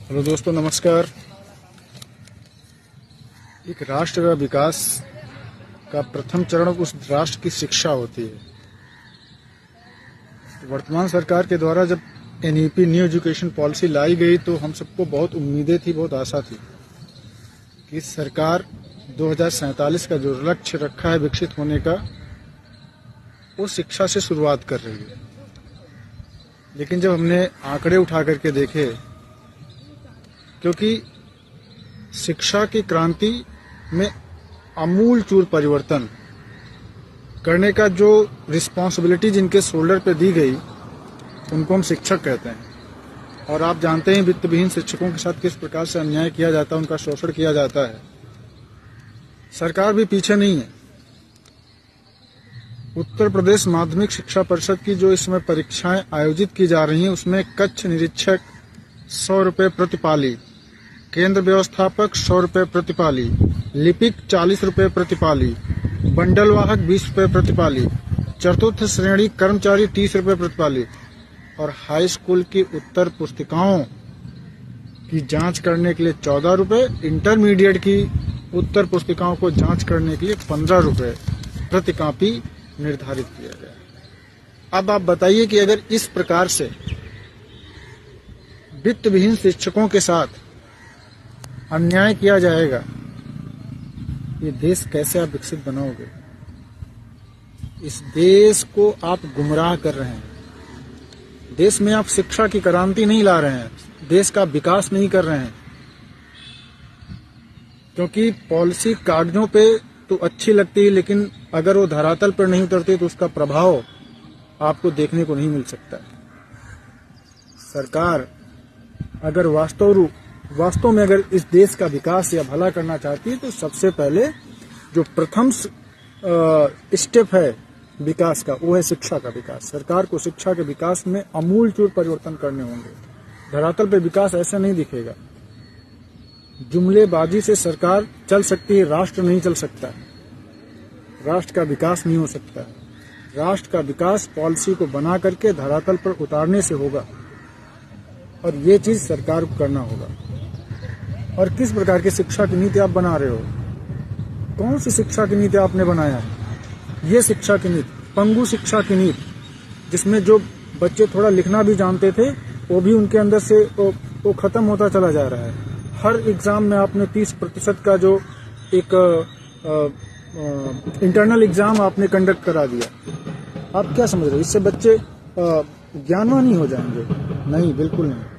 Hello दोस्तों, नमस्कार। एक राष्ट्र का विकास का प्रथम चरण उस राष्ट्र की शिक्षा होती है। वर्तमान सरकार के द्वारा जब एनईपी न्यू एजुकेशन पॉलिसी लाई गई तो हम सबको बहुत उम्मीदें थी, बहुत आशा थी कि सरकार 2047 का जो लक्ष्य रखा है विकसित होने का, वो शिक्षा से शुरुआत कर रही है। लेकिन जब हमने आंकड़े उठा करके देखे, क्योंकि शिक्षा की क्रांति में आमूल चूल परिवर्तन करने का जो रिस्पॉन्सिबिलिटी जिनके शोल्डर पे दी गई, उनको हम शिक्षक कहते हैं। और आप जानते हैं वित्त विहीन शिक्षकों के साथ किस प्रकार से अन्याय किया जाता है, उनका शोषण किया जाता है। सरकार भी पीछे नहीं है। उत्तर प्रदेश माध्यमिक शिक्षा परिषद की जो इस समय परीक्षाएं आयोजित की जा रही हैं, उसमें कक्ष निरीक्षक 100 रुपये प्रतिपाली, केंद्र व्यवस्थापक 100 रुपये प्रतिपाली, लिपिक 40 रुपये प्रतिपाली, बंडल वाहक 20 रुपये प्रतिपाली, चतुर्थ श्रेणी कर्मचारी 30 रुपये प्रतिपाली और हाई स्कूल की उत्तर पुस्तिकाओं की जांच करने के लिए 14 रुपये, इंटरमीडिएट की उत्तर पुस्तिकाओं को जांच करने के लिए 15 रुपये प्रति कॉपी निर्धारित किया गया। अब आप बताइए कि अगर इस प्रकार से वित्त विहीन शिक्षकों के साथ अन्याय किया जाएगा, ये देश कैसे आप विकसित बनाओगे? इस देश को आप गुमराह कर रहे हैं। देश में आप शिक्षा की क्रांति नहीं ला रहे हैं, देश का विकास नहीं कर रहे हैं। क्योंकि पॉलिसी कागजों पे तो अच्छी लगती है, लेकिन अगर वो धरातल पर नहीं उतरती तो उसका प्रभाव आपको देखने को नहीं मिल सकता। सरकार अगर वास्तव में अगर इस देश का विकास या भला करना चाहती है तो सबसे पहले जो प्रथम स्टेप है विकास का, वो है शिक्षा का विकास। सरकार को शिक्षा के विकास में आमूलचूल परिवर्तन करने होंगे। धरातल पे विकास ऐसा नहीं दिखेगा। जुमलेबाजी से सरकार चल सकती है, राष्ट्र नहीं चल सकता। राष्ट्र का विकास नहीं हो सकता। राष्ट्र का विकास पॉलिसी को बना करके धरातल पर उतारने से होगा, और ये चीज सरकार को करना होगा। और किस प्रकार की शिक्षा की नीति आप बना रहे हो? कौन सी शिक्षा की नीति आपने बनाया है? ये शिक्षा की नीति पंगु शिक्षा की नीति, जिसमें जो बच्चे थोड़ा लिखना भी जानते थे वो भी उनके अंदर से वो खत्म होता चला जा रहा है। हर एग्जाम में आपने 30% का जो एक इंटरनल एग्जाम आपने कंडक्ट करा दिया। आप क्या समझ रहे हो? इससे बच्चे ज्ञानवान ही हो जाएंगे? नहीं, बिल्कुल नहीं।